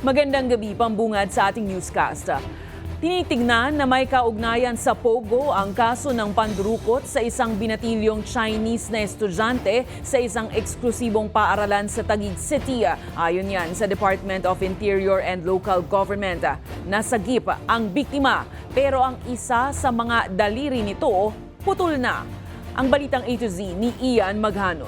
Magandang gabi, pambungad sa ating newscast. Tinitignan na may kaugnayan sa Pogo ang kaso ng pandurukot sa isang binatilyong Chinese na estudyante sa isang eksklusibong paaralan sa Taguig City. Ayon yan sa Department of Interior and Local Government. Nasagip ang biktima pero ang isa sa mga daliri nito putol na. Ang balitang A to Z ni Ian Maghanon.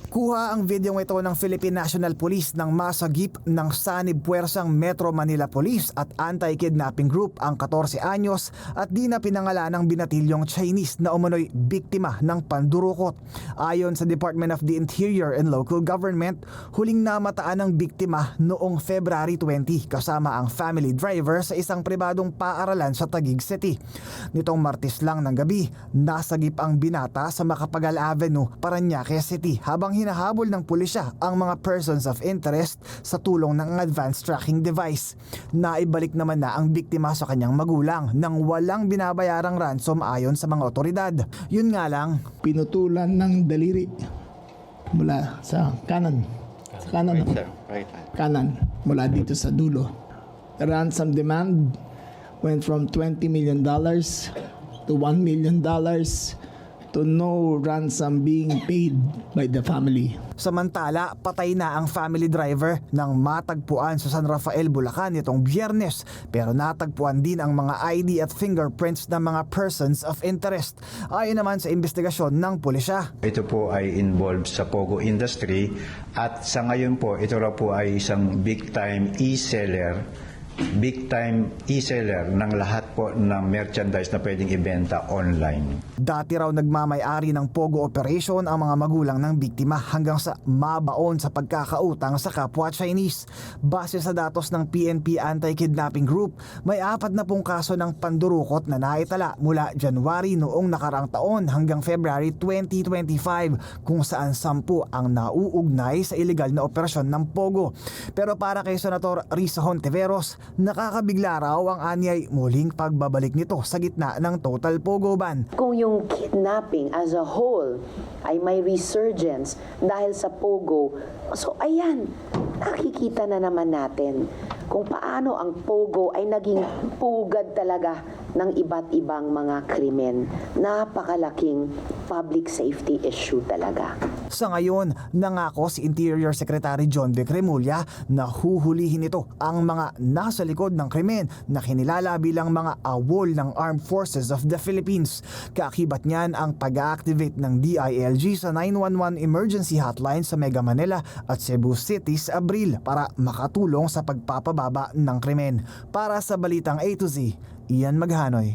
Kuha ang videong ito ng Philippine National Police ng masagip ng sanib puwersang Metro Manila Police at Anti-Kidnapping Group ang 14 anyos at di na pinangalan ng binatilyong Chinese na umano'y biktima ng pandurukot. Ayon sa Department of the Interior and Local Government, huling namataan ng biktima noong February 20 kasama ang family driver sa isang pribadong paaralan sa Taguig City. Nitong Martes lang ng gabi, nasagip ang binata sa Macapagal Avenue, Parañaque City habang hinahabol ng pulisya ang mga persons of interest sa tulong ng advanced tracking device. Naibalik naman na ang biktima sa kanyang magulang nang walang binabayarang ransom ayon sa mga otoridad. Yun nga lang, pinutulan ng daliri mula sa kanan. Sa kanan. Right. Kanan mula dito sa dulo. The ransom demand went from $20 million to $1 million to no ransom being paid by the family. Samantala, patay na ang family driver nang matagpuan sa San Rafael, Bulacan nitong Biyernes, pero natagpuan din ang mga ID at fingerprints ng mga persons of interest. Ayon naman sa investigasyon ng pulisya. Ito po ay involved sa Pogo industry at sa ngayon po ito raw po ay isang big time e-seller ng lahat po ng merchandise na pwedeng ibenta online. Dati raw nagmamay-ari ng Pogo operation ang mga magulang ng biktima hanggang sa mabaon sa pagkakautang sa kapwa Chinese. Base sa datos ng PNP Anti-Kidnapping Group, may 40 kaso ng pandurukot na naitala mula January noong nakarang taon hanggang February 2025 kung saan 10 ang nauugnay sa iligal na operasyon ng Pogo. Pero para kay Senator Risa Hontiveros, nakakabigla raw ang anyay muling pagbabalik nito sa gitna ng total Pogo ban. Kung yung kidnapping as a whole ay may resurgence dahil sa Pogo, so ayan, nakikita na naman natin kung paano ang Pogo ay naging pugad talaga ng iba't ibang mga krimen. Napakalaking public safety issue talaga. Sa ngayon, nangako si Interior Secretary John Vic Remulla na huhulihin ito ang mga nasa likod ng krimen na kinilala bilang mga awol ng Armed Forces of the Philippines. Kaakibat niyan ang pag-activate ng DILG sa 911 emergency hotline sa Mega Manila at Cebu City sa Abril para makatulong sa pagpapababa ng krimen. Para sa Balitang A to Z, Ian Maghanoy.